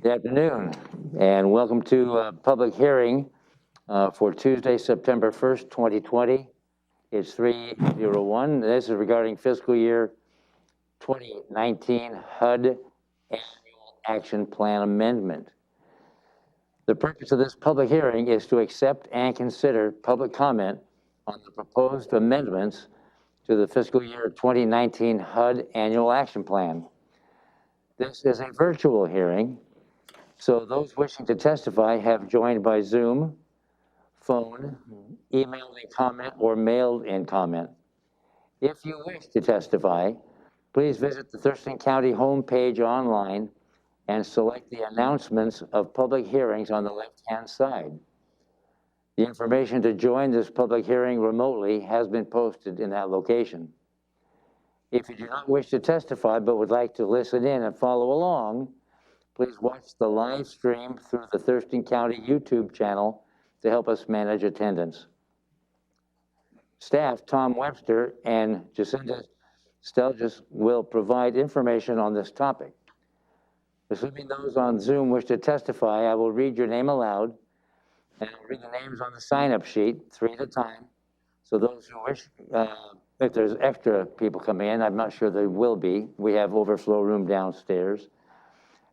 Good afternoon, and welcome to a public hearing for Tuesday, September 1st, 2020. It's 3:01. This is regarding fiscal year 2019 HUD Annual Action Plan Amendment. The purpose of this public hearing is to accept and consider public comment on the proposed amendments to the fiscal year 2019 HUD Annual Action Plan. This is a virtual hearing, so those wishing to testify have joined by Zoom, phone, emailed in comment, or mailed in comment. If you wish to testify, please visit the Thurston County homepage online and select the announcements of public hearings on the left-hand side. The information to join this public hearing remotely has been posted in that location. If you do not wish to testify but would like to listen in and follow along, please watch the live stream through the Thurston County YouTube channel to help us manage attendance. Staff Tom Webster and Jacinda Stelgis will provide information on this topic. Assuming those on Zoom wish to testify, I will read your name aloud, and I'll read the names on the sign-up sheet 3 at a time. So those who wish, if there's extra people coming in, I'm not sure there will be. We have overflow room downstairs.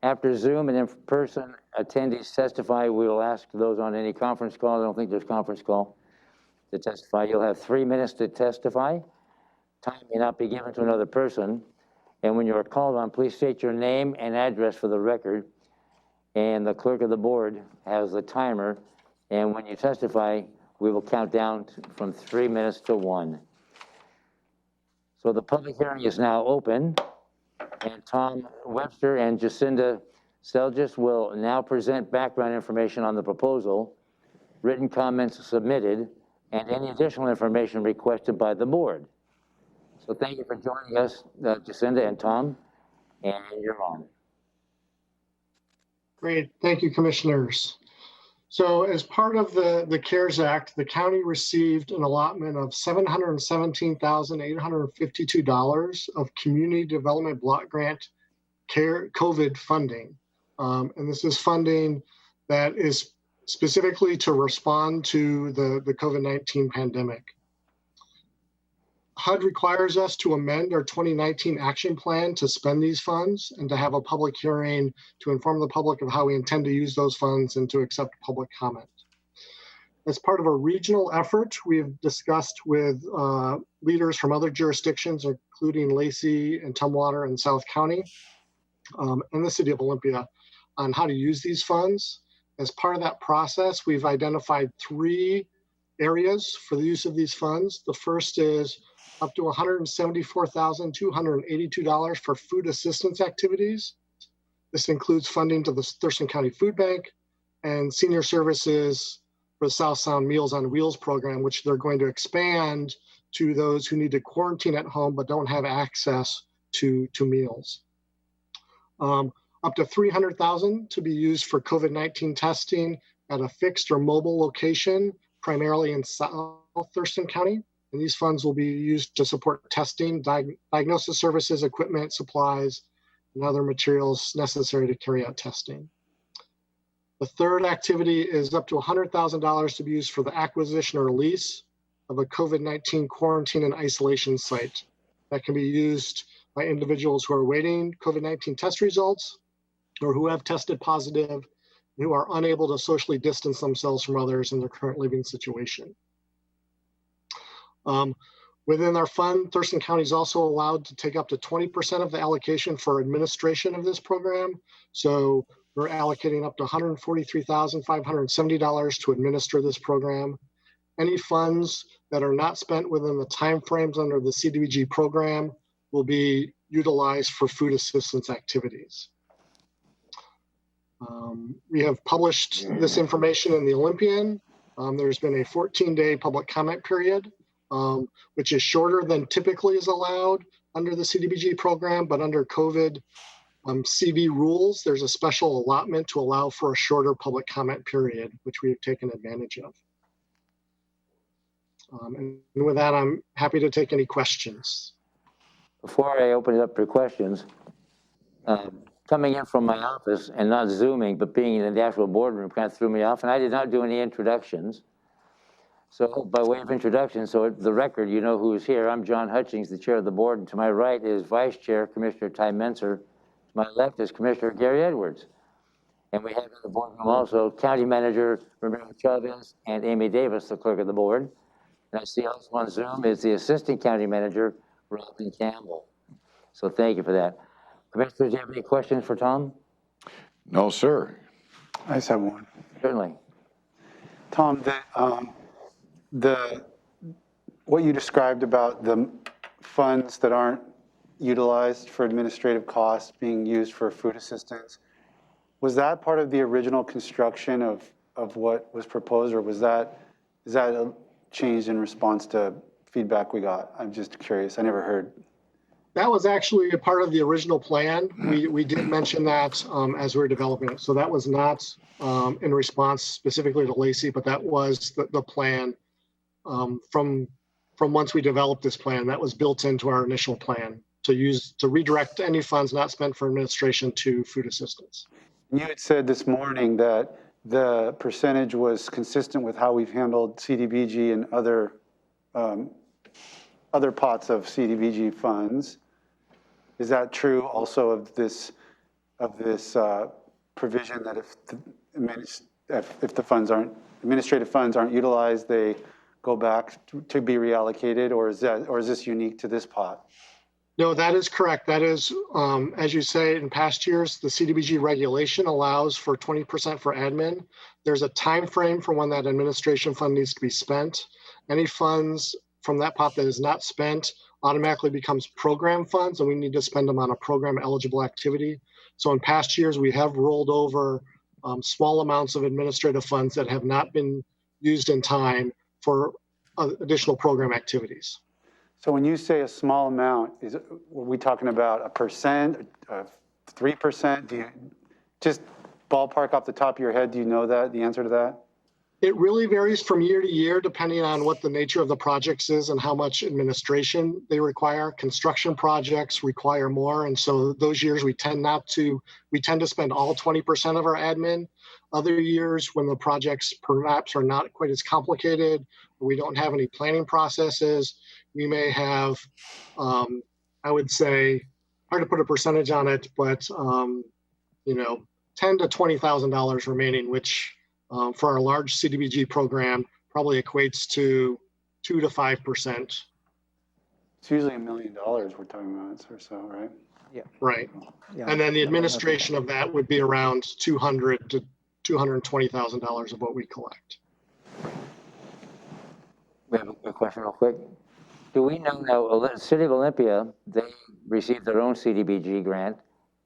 After Zoom and in-person attendees testify, we will ask those on any conference call, I don't think there's conference call, to testify. You'll have 3 minutes to testify. Time may not be given to another person. And when you're called on, please state your name and address for the record. And the clerk of the board has the timer. And when you testify, we will count down from 3 minutes to 1. So the public hearing is now open. And Tom Webster and Jacinda Stelgis will now present background information on the proposal, written comments submitted, and any additional information requested by the board. So thank you for joining us, Jacinda and Tom, and you're on. Great, thank you, commissioners. So as part of the CARES Act, the county received an allotment of $717,852 of community development block grant COVID funding. And this is funding that is specifically to respond to the COVID-19 pandemic. HUD requires us to amend our 2019 action plan to spend these funds and to have a public hearing to inform the public of how we intend to use those funds and to accept public comment. As part of a regional effort, we've discussed with leaders from other jurisdictions, including Lacey and Tumwater and South County and the City of Olympia, on how to use these funds. As part of that process, we've identified 3 areas for the use of these funds. The first is up to $174,282 for food assistance activities. This includes funding to the Thurston County Food Bank and senior services for the South Sound Meals on Wheels program, which they're going to expand to those who need to quarantine at home but don't have access to meals. Up to $300,000 to be used for COVID-19 testing at a fixed or mobile location, primarily in South Thurston County. And these funds will be used to support testing, diagnosis services, equipment, supplies, and other materials necessary to carry out testing. The third activity is up to $100,000 to be used for the acquisition or lease of a COVID-19 quarantine and isolation site that can be used by individuals who are awaiting COVID-19 test results or who have tested positive, who are unable to socially distance themselves from others in their current living situation. Within our fund, Thurston County is also allowed to take up to 20% of the allocation for administration of this program. So we're allocating up to $143,570 to administer this program. Any funds that are not spent within the timeframes under the CDBG program will be utilized for food assistance activities. We have published this information in the Olympian. There's been a 14-day public comment period, which is shorter than typically is allowed under the CDBG program, but under COVID CV rules, there's a special allotment to allow for a shorter public comment period, which we have taken advantage of. And with that, I'm happy to take any questions. Before I open it up for questions, coming in from my office and not Zooming, but being in the actual boardroom kind of threw me off, and I did not do any introductions. So by way of introduction, so at the record, you know who is here. I'm John Hutchings, the chair of the board, and to my right is Vice Chair Commissioner Ty Menser. To my left is Commissioner Gary Edwards. And we have in the boardroom also County Manager Ramiro Chavez and Amy Davis, the clerk of the board. And I see also on Zoom is the Assistant County Manager, Robin Campbell. So thank you for that. Commissioners, do you have any questions for Tom? No, sir. I just have one. Certainly. Tom, what you described about the funds that aren't utilized for administrative costs being used for food assistance, was that part of the original construction of what was proposed, or is that changed in response to feedback we got? I'm just curious. I never heard. That was actually a part of the original plan. We did mention that as we were developing it. So that was not in response specifically to Lacey, but that was the plan from once we developed this plan. That was built into our initial plan to redirect any funds not spent for administration to food assistance. You had said this morning that the percentage was consistent with how we've handled CDBG and other pots of CDBG funds. Is that true also of this provision that if the funds administrative funds aren't utilized, they go back to be reallocated, or is this unique to this pot? No, that is correct. That is, as you say, in past years, the CDBG regulation allows for 20% for admin. There's a time frame for when that administration fund needs to be spent. Any funds from that pot that is not spent automatically becomes program funds, and we need to spend them on a program eligible activity. So in past years, we have rolled over small amounts of administrative funds that have not been used in time for additional program activities. So when you say a small amount, are we talking about 1%, 3%? Do you just ballpark off the top of your head? Do you know the answer to that? It really varies from year to year, depending on what the nature of the projects is and how much administration they require. Construction projects require more. And so those years we tend to spend all 20% of our admin. Other years when the projects perhaps are not quite as complicated, or we don't have any planning processes, we may have, I would say, hard to put a percentage on it, but $10,000 to $20,000 remaining, which for our large CDBG program probably equates to 2 to 5%. It's usually $1 million we're talking about or so, right? Yeah. Right. Yeah. And then the administration of that would be around $200,000 to $220,000 of what we collect. We have a question real quick. Do we know now, City of Olympia, they received their own CDBG grant.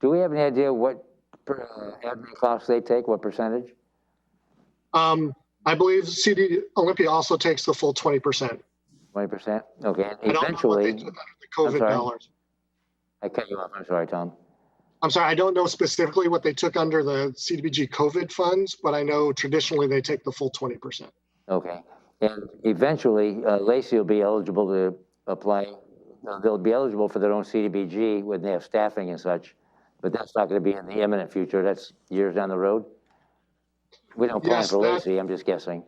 Do we have any idea what admin costs they take, what percentage? I believe CD Olympia also takes the full 20%. 20%? Okay, and I don't know what eventually, they took under the COVID sorry. dollars. I cut you off, I'm sorry, Tom. I'm sorry, I don't know specifically what they took under the CDBG COVID funds, but I know traditionally they take the full 20%. Okay, and eventually Lacey will be eligible to apply. They'll be eligible for their own CDBG when they have staffing and such, but that's not going to be in the imminent future. That's years down the road. We don't plan for Lacey, I'm just guessing.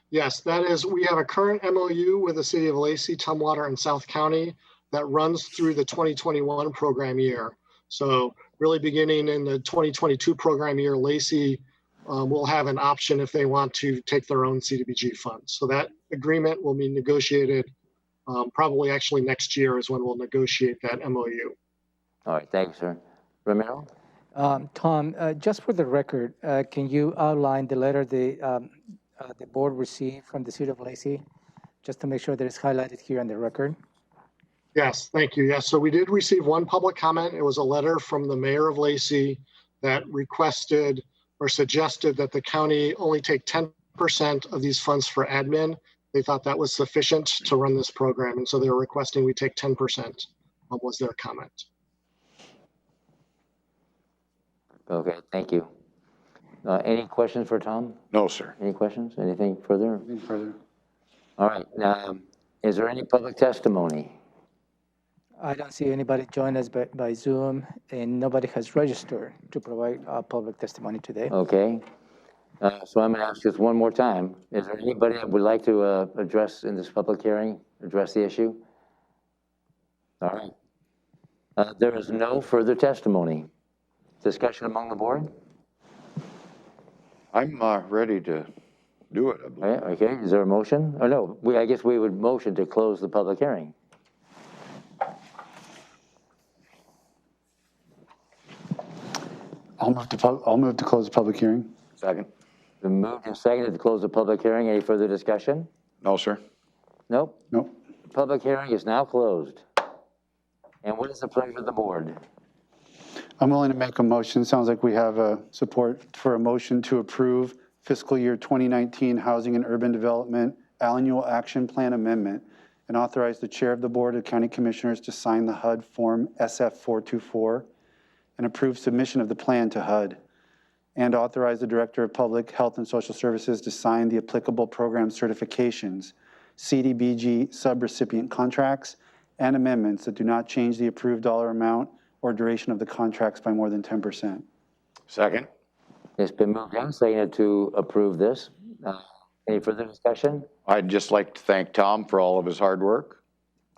Yes, that is, we have a current MOU with the City of Lacey, Tumwater, and South County that runs through the 2021 program year. So really beginning in the 2022 program year, Lacey will have an option if they want to take their own CDBG funds. So that agreement will be negotiated probably actually next year is when we'll negotiate that MOU. All right, thank you, sir. Romero? Tom, just for the record, can you outline the letter the board received from the City of Lacey, just to make sure that it's highlighted here on the record? Yes, thank you. Yes, so we did receive one public comment. It was a letter from the mayor of Lacey that requested or suggested that the county only take 10% of these funds for admin. They thought that was sufficient to run this program, and so they were requesting we take 10%, was their comment. Okay, thank you. Any questions for Tom? No, sir. Any questions? Anything further? Anything further? All right, is there any public testimony? I don't see anybody join us by Zoom, and nobody has registered to provide public testimony today. Okay. So I'm going to ask just one more time. Is there anybody that would like to address in this public hearing, address the issue? All right. There is no further testimony. Discussion among the board? I'm ready to do it. I All believe. right, okay, is there a motion? Or no, I guess we would motion to close the public hearing. I'll move to close the public hearing. Second? Been moved and seconded to close the public hearing. Any further discussion? No, sir. Nope. Nope. The public hearing is now closed. And what is the pleasure of the board? I'm willing to make a motion. Sounds like we have support for a motion to approve fiscal year 2019 Housing and Urban Development Annual Action Plan Amendment and authorize the chair of the Board of County Commissioners to sign the HUD Form SF-424 and approve submission of the plan to HUD, and authorize the Director of Public Health and Social Services to sign the applicable program certifications, CDBG subrecipient contracts, and amendments that do not change the approved dollar amount or duration of the contracts by more than 10%. Second? It's been moved and seconded to approve this. Any further discussion? I'd just like to thank Tom for all of his hard work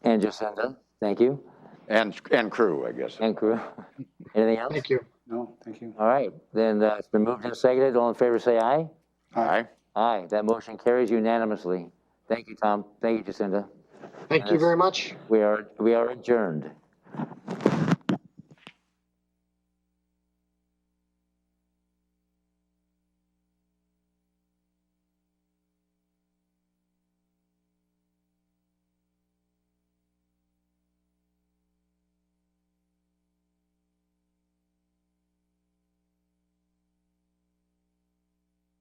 And Jacinda, thank you. and crew, I guess. And crew. Anything else? Thank you. No, thank you. All right, then it's been moved and seconded. All in favor, say aye. Aye. Aye, that motion carries unanimously. Thank you, Tom. Thank you, Jacinda. Thank you very much. We are adjourned.